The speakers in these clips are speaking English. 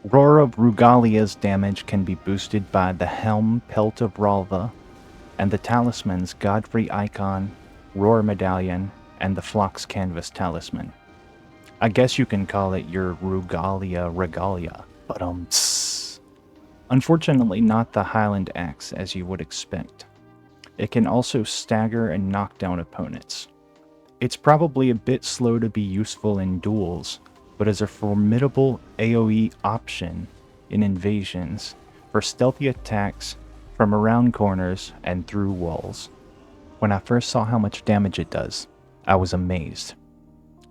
Roar of Rugalia's damage can be boosted by the Helm Pelt of Ralva and the talismans Godfrey Icon, Roar Medallion, and the Phlox Canvas Talisman. I guess you can call it your Rugalia Regalia, but unfortunately not the Highland Axe as you would expect. It can also stagger and knock down opponents. It's probably a bit slow to be useful in duels, but is a formidable AoE option in invasions for stealthy attacks from around corners and through walls. When I first saw how much damage it does, I was amazed.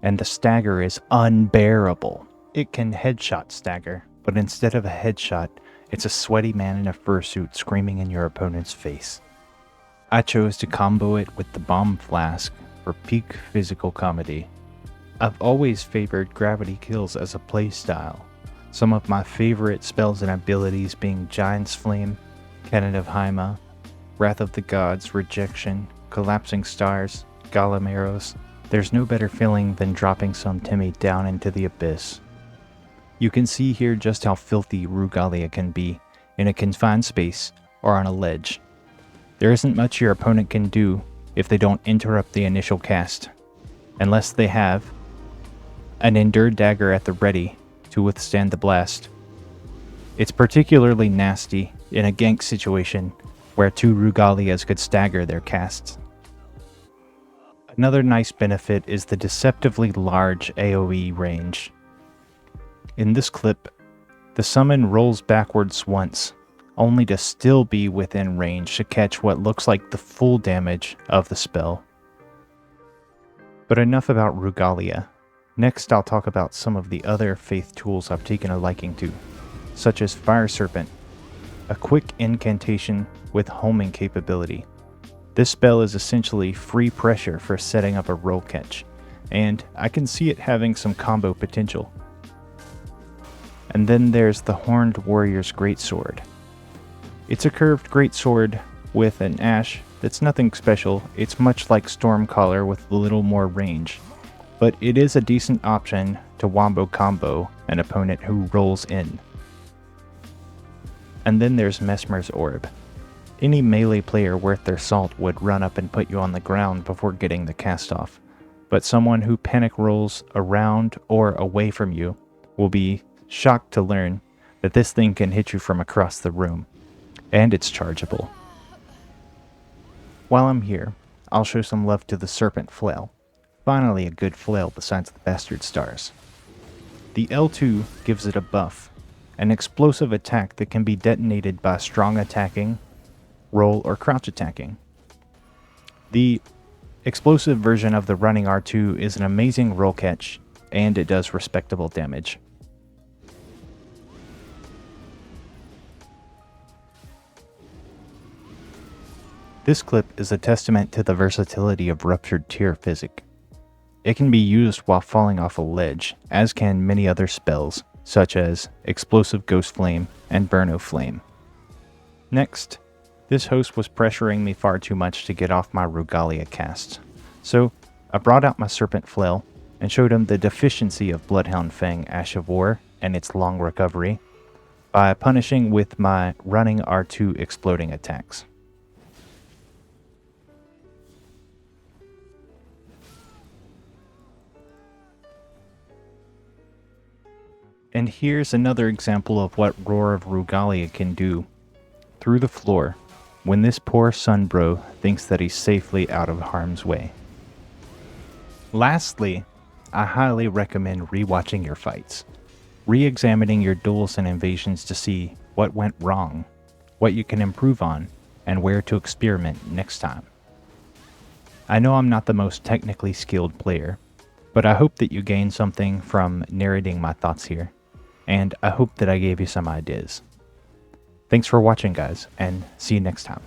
And the stagger is unbearable. It can headshot stagger, but instead of a headshot, it's a sweaty man in a fursuit screaming in your opponent's face. I chose to combo it with the Bomb Flask for peak physical comedy. I've always favored gravity kills as a playstyle, some of my favorite spells and abilities being Giant's Flame, Cannon of Haima, Wrath of the Gods, Rejection, Collapsing Stars, Galameros. There's no better feeling than dropping some Timmy down into the abyss. You can see here just how filthy Rugalia can be in a confined space or on a ledge. There isn't much your opponent can do if they don't interrupt the initial cast, unless they have an Endure Dagger at the ready to withstand the blast. It's particularly nasty in a gank situation where two Rugalias could stagger their casts. Another nice benefit is the deceptively large AoE range. In this clip, the summon rolls backwards once, only to still be within range to catch what looks like the full damage of the spell. But enough about Rugalia. Next I'll talk about some of the other faith tools I've taken a liking to, such as Fire Serpent, a quick incantation with homing capability. This spell is essentially free pressure for setting up a roll catch, and I can see it having some combo potential. And then there's the Horned Warrior's Greatsword. It's a curved greatsword with an ash that's nothing special. It's much like Stormcaller with a little more range, but it is a decent option to wombo combo an opponent who rolls in. And then there's Mesmer's Orb. Any melee player worth their salt would run up and put you on the ground before getting the cast off, but someone who panic rolls around or away from you will be shocked to learn that this thing can hit you from across the room, and it's chargeable. While I'm here, I'll show some love to the Serpent Flail. Finally a good flail besides the Bastard Stars. The L2 gives it a buff, an explosive attack that can be detonated by strong attacking, roll, or crouch attacking. The explosive version of the running R2 is an amazing roll catch, and it does respectable damage. This clip is a testament to the versatility of Ruptured Tear Physic. It can be used while falling off a ledge, as can many other spells, such as Explosive Ghost Flame and Burno Flame. Next, this host was pressuring me far too much to get off my Rugalia casts, so I brought out my Serpent Flail and showed him the deficiency of Bloodhound Fang Ash of War and its long recovery by punishing with my running R2 exploding attacks. And here's another example of what Roar of Rugalia can do. Through the floor, when this poor Sunbro thinks that he's safely out of harm's way. Lastly, I highly recommend rewatching your fights, re-examining your duels and invasions to see what went wrong, what you can improve on, and where to experiment next time. I know I'm not the most technically skilled player, but I hope that you gain something from narrating my thoughts here, and I hope that I gave you some ideas. Thanks for watching, guys, and see you next time.